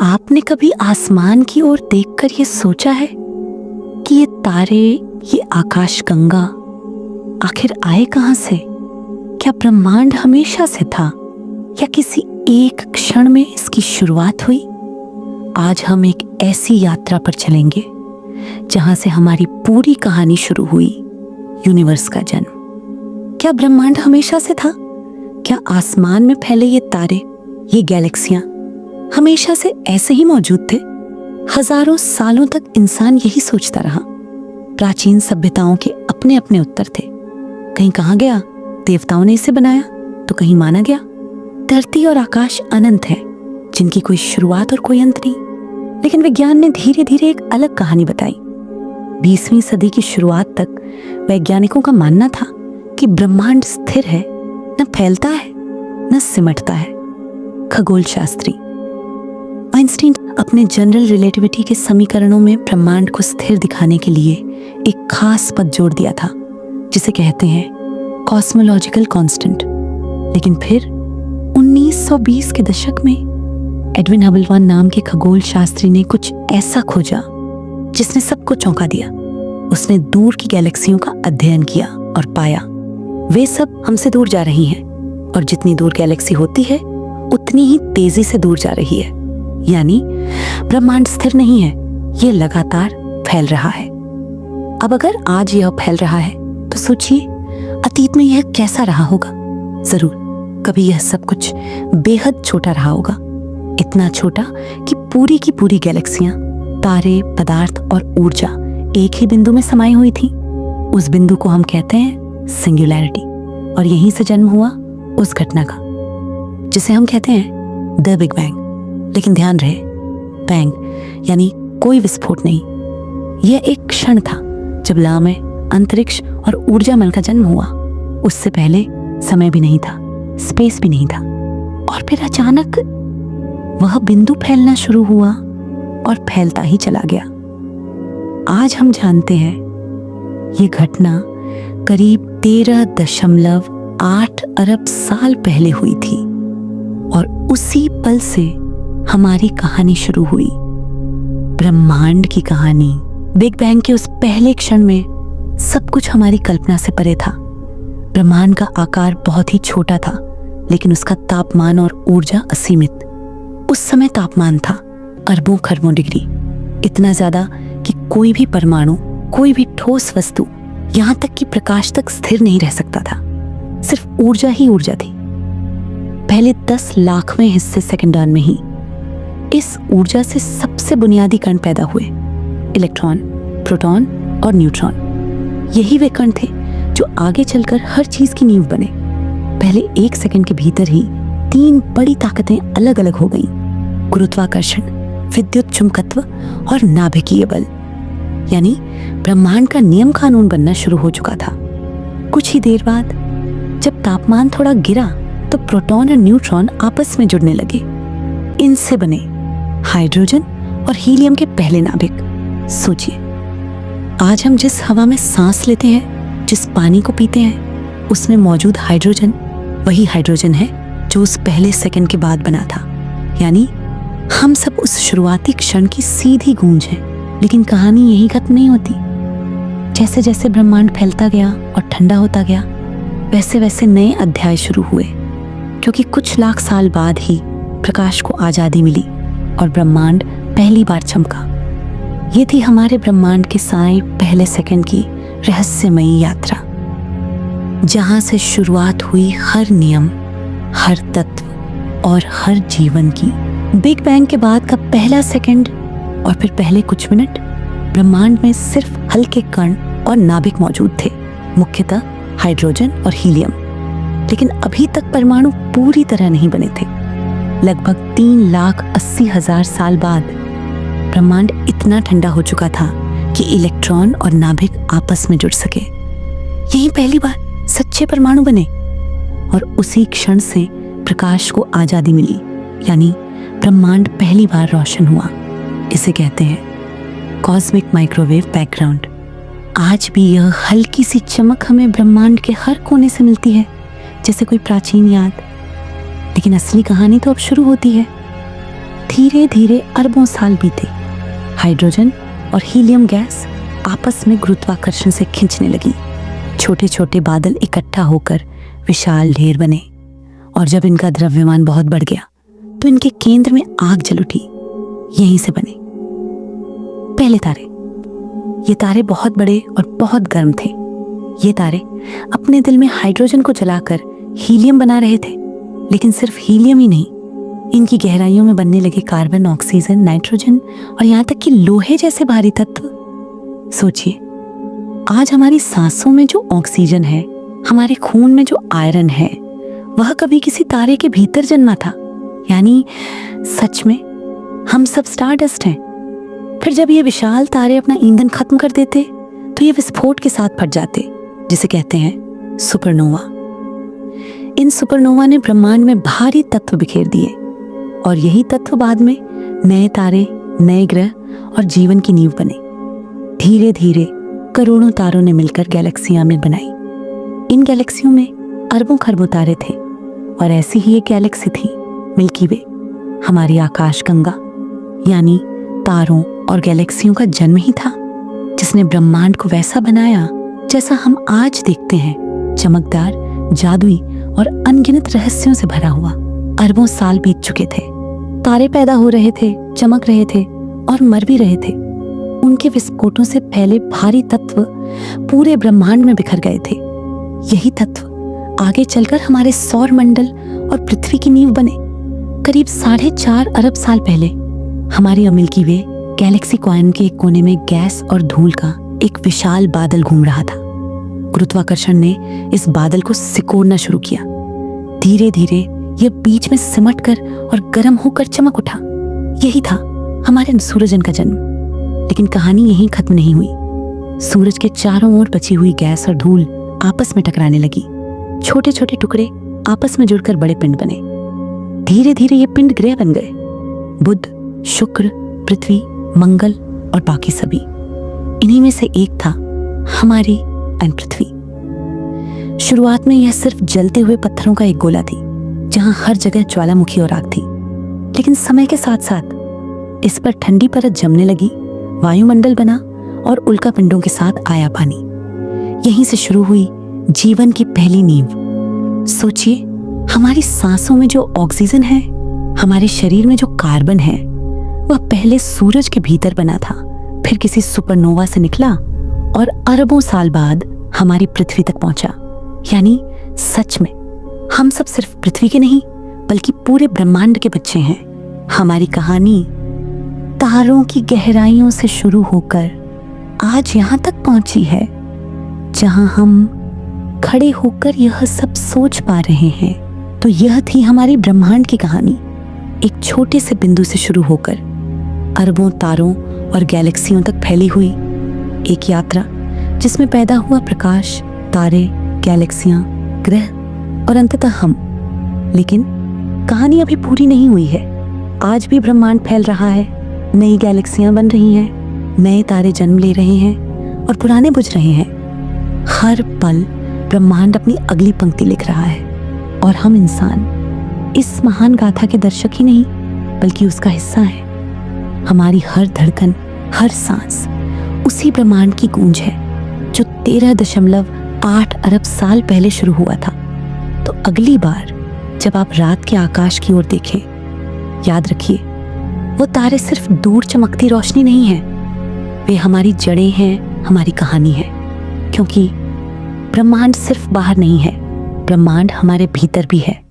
आपने कभी आसमान की ओर देखकर ये सोचा है कि ये तारे, ये आकाशगंगा आखिर आए कहां से? क्या ब्रह्मांड हमेशा से था या किसी एक क्षण में इसकी शुरुआत हुई? आज हम एक ऐसी यात्रा पर चलेंगे जहां से हमारी पूरी कहानी शुरू हुई, यूनिवर्स का जन्म। क्या ब्रह्मांड हमेशा से था? क्या आसमान में फैले ये तारे, ये गैलेक्सियां हमेशा से ऐसे ही मौजूद थे? हजारों सालों तक इंसान यही सोचता रहा। प्राचीन सभ्यताओं के अपने अपने उत्तर थे। कहीं कहा गया देवताओं ने इसे बनाया, तो कहीं माना गया धरती और आकाश अनंत है, जिनकी कोई शुरुआत और कोई अंत नहीं। लेकिन विज्ञान ने धीरे धीरे एक अलग कहानी बताई। 20वीं सदी की शुरुआत तक वैज्ञानिकों का मानना था कि ब्रह्मांड स्थिर है, न फैलता है न सिमटता है। खगोल शास्त्री आइंस्टीन अपने जनरल रिलेटिविटी के समीकरणों में ब्रह्मांड को स्थिर दिखाने के लिए एक खास पद जोड़ दिया था, जिसे कहते हैं कॉस्मोलॉजिकल कांस्टेंट। लेकिन फिर 1920 के दशक में एडविन हबल नाम के खगोल शास्त्री ने कुछ ऐसा खोजा जिसने सबको चौंका दिया। उसने दूर की गैलेक्सियों का अध्ययन किया और पाया वे सब हमसे दूर जा रही हैं, और जितनी दूर गैलेक्सी होती है उतनी ही तेजी से दूर जा रही है। यानी ब्रह्मांड स्थिर नहीं है, ये लगातार फैल रहा है। अब अगर आज यह फैल रहा है तो सोचिए अतीत में यह कैसा रहा होगा। जरूर कभी यह सब कुछ बेहद छोटा रहा होगा, इतना छोटा कि पूरी की पूरी गैलेक्सियां, तारे, पदार्थ और ऊर्जा एक ही बिंदु में समाई हुई थी। उस बिंदु को हम कहते हैं सिंगुलैरिटी, और यहीं से जन्म हुआ उस घटना का जिसे हम कहते हैं द बिग बैंग। लेकिन ध्यान रहे, बैंग यानी कोई विस्फोट नहीं। यह एक क्षण था जब ला में अंतरिक्ष और ऊर्जा मल का जन्म हुआ। उससे पहले समय भी नहीं था, स्पेस भी नहीं था, और फिर अचानक वह बिंदु फैलना शुरू हुआ और फैलता ही चला गया। आज हम जानते हैं यह घटना करीब 13.8 अरब साल पहले हुई थी, और उसी पल से हमारी कहानी शुरू हुई, ब्रह्मांड की कहानी। बिग बैंग के उस पहले क्षण में सब कुछ हमारी कल्पना से परे था। ब्रह्मांड का आकार बहुत ही छोटा था, लेकिन उसका तापमान और ऊर्जा असीमित। उस समय तापमान था अरबों खरबों डिग्री, इतना ज्यादा कि कोई भी परमाणु, कोई भी ठोस वस्तु, यहां तक कि प्रकाश तक स्थिर नहीं रह सकता था। सिर्फ ऊर्जा ही ऊर्जा थी। पहले 10 लाखवें हिस्से सेकंडान में ही इस ऊर्जा से सबसे बुनियादी कण पैदा हुए, इलेक्ट्रॉन, प्रोटॉन और न्यूट्रॉन। यही वे कण थे जो आगे चलकर हर चीज की नींव बने। पहले 1 सेकंड के भीतर ही 3 बड़ी ताकतें अलग अलग हो गईं, गुरुत्वाकर्षण, विद्युत चुंबकत्व और नाभिकीय बल। यानी ब्रह्मांड का नियम कानून बनना शुरू हो चुका था। कुछ ही देर बाद जब तापमान थोड़ा गिरा तो प्रोटॉन और न्यूट्रॉन आपस में जुड़ने लगे। इनसे बने हाइड्रोजन और हीलियम के पहले नाभिक। सोचिए, आज हम जिस हवा में सांस लेते हैं, जिस पानी को पीते हैं, उसमें मौजूद हाइड्रोजन वही हाइड्रोजन है जो उस पहले सेकंड के बाद बना था। यानी हम सब उस शुरुआती क्षण की सीधी गूंज हैं। लेकिन कहानी यही खत्म नहीं होती। जैसे जैसे ब्रह्मांड फैलता गया और ठंडा होता गया, वैसे वैसे नए अध्याय शुरू हुए, क्योंकि कुछ लाख साल बाद ही प्रकाश को आजादी मिली और ब्रह्मांड पहली बार चमका। ये थी हमारे ब्रह्मांड के साए पहले सेकंड की रहस्यमयी यात्रा, जहां से शुरुआत हुई हर नियम, हर तत्व और हर जीवन की। बिग बैंग के बाद का पहला सेकंड और फिर पहले कुछ मिनट ब्रह्मांड में सिर्फ हल्के कण और नाभिक मौजूद थे, मुख्यतः हाइड्रोजन और हीलियम। लेकिन अभी तक परमाणु पूरी तरह नहीं बने थे। लगभग 3,80,000 साल बाद ब्रह्मांड इतना ठंडा हो चुका था कि इलेक्ट्रॉन और नाभिक आपस में जुड़ सके। यही पहली बार सच्चे परमाणु बने, और उसी क्षण से प्रकाश को आजादी मिली। यानी ब्रह्मांड पहली बार रोशन हुआ। इसे कहते हैं कॉस्मिक माइक्रोवेव बैकग्राउंड। आज भी यह हल्की सी चमक हमें ब्रह्मांड के हर कोने से मिलती है, जैसे कोई प्राचीन याद। लेकिन असली कहानी तो अब शुरू होती है। धीरे धीरे अरबों साल बीते। हाइड्रोजन और हीलियम गैस आपस में गुरुत्वाकर्षण से खींचने लगी। छोटे छोटे बादल इकट्ठा होकर विशाल ढेर बने और जब इनका द्रव्यमान बहुत बढ़ गया तो इनके केंद्र में आग जल उठी। यहीं से बने पहले तारे। ये तारे बहुत बड़े और बहुत गर्म थे। ये तारे अपने दिल में हाइड्रोजन को जलाकर हीलियम बना रहे थे, लेकिन सिर्फ हीलियम ही नहीं, इनकी गहराइयों में बनने लगे कार्बन, ऑक्सीजन, नाइट्रोजन और यहाँ तक कि लोहे जैसे भारी तत्व। सोचिए, आज हमारी सांसों में जो ऑक्सीजन है, हमारे खून में जो आयरन है, वह कभी किसी तारे के भीतर जन्मा था। यानी सच में हम सब स्टारडस्ट हैं। फिर जब ये विशाल तारे अपना ईंधन खत्म कर देते तो ये विस्फोट के साथ फट जाते, जिसे कहते हैं सुपरनोवा। इन सुपरनोवा ने ब्रह्मांड में भारी तत्व बिखेर दिए और यही तत्व बाद में नए तारे, नए ग्रह और जीवन की नींव बने। धीरे धीरे करोड़ों तारों ने मिलकर गैलेक्सियां में बनाई। इन गैलेक्सियों में अरबों खरबों तारे थे और ऐसी ही एक गैलेक्सी थी मिल्की वे, हमारी आकाशगंगा। यानी तारों और गैलेक्सियों का जन्म ही था जिसने ब्रह्मांड को वैसा बनाया जैसा हम आज देखते हैं, चमकदार, जादुई और अनगिनत रहस्यों से भरा हुआ। अरबों साल बीत चुके थे। तारे पैदा हो रहे थे, चमक रहे थे और मर भी रहे थे। उनके विस्फोटों से फैले भारी तत्व पूरे ब्रह्मांड में बिखर गए थे। यही तत्व आगे चलकर हमारे सौर मंडल और पृथ्वी की नींव बने। करीब 4.5 अरब साल पहले हमारी मिल्की वे गैलेक्सी कॉइन के एक कोने में गैस और धूल का एक विशाल बादल घूम रहा था। गुरुत्वाकर्षण ने इस बादल को सिकोड़ना शुरू किया। धीरे धीरे यह बीच में सिमट कर और गर्म होकर चमक उठा। यही था हमारे सूरजन का जन्म। लेकिन कहानी यहीं खत्म नहीं हुई। सूरज के चारों ओर बची हुई गैस और धूल आपस में टकराने लगी। छोटे छोटे टुकड़े आपस में जुड़कर बड़े पिंड बने। धीरे धीरे ये पिंड ग्रह बन गए। बुध, शुक्र, पृथ्वी, मंगल और बाकी सभी। इन्हीं में से एक था हमारी पृथ्वी। शुरुआत में यह सिर्फ जलते हुए पत्थरों का एक गोला थी जहां हर जगह ज्वालामुखी और आग थी। लेकिन समय के साथ साथ इस पर ठंडी परत जमने लगी, वायुमंडल बना और उल्का पिंडों के साथ आया पानी। यहीं से शुरू हुई जीवन की पहली नींव। सोचिए, हमारी सांसों में जो ऑक्सीजन है, हमारे शरीर में जो कार्बन है, वह पहले सूरज के भीतर बना था, फिर किसी सुपरनोवा से निकला और अरबों साल बाद हमारी पृथ्वी तक पहुंचा। यानी सच में हम सब सिर्फ पृथ्वी के नहीं बल्कि पूरे ब्रह्मांड के बच्चे हैं। हमारी कहानी तारों की गहराइयों से शुरू होकर आज यहां तक पहुंची है जहां हम खड़े होकर यह सब सोच पा रहे हैं। तो यह थी हमारी ब्रह्मांड की कहानी, एक छोटे से बिंदु से शुरू होकर अरबों तारों और गैलेक्सियों तक फैली हुई एक यात्रा जिसमें पैदा हुआ प्रकाश, तारे, गैलेक्सियां, ग्रह और अंततः हम। लेकिन कहानी अभी पूरी नहीं हुई है। आज भी ब्रह्मांड फैल रहा है, नई गैलेक्सियां बन रही हैं, नए तारे जन्म ले रहे हैं और पुराने बुझ रहे हैं। हर पल ब्रह्मांड अपनी अगली पंक्ति लिख रहा है और हम इंसान इस महान गाथा के दर्शक ही नहीं बल्कि उसका हिस्सा है। हमारी हर धड़कन, हर सांस उसी ब्रह्मांड की गूंज है जो 13.8 अरब साल पहले शुरू हुआ था। तो अगली बार जब आप रात के आकाश की ओर देखें, याद रखिए वो तारे सिर्फ दूर चमकती रोशनी नहीं है, वे हमारी जड़ें हैं, हमारी कहानी है। क्योंकि ब्रह्मांड सिर्फ बाहर नहीं है, ब्रह्मांड हमारे भीतर भी है।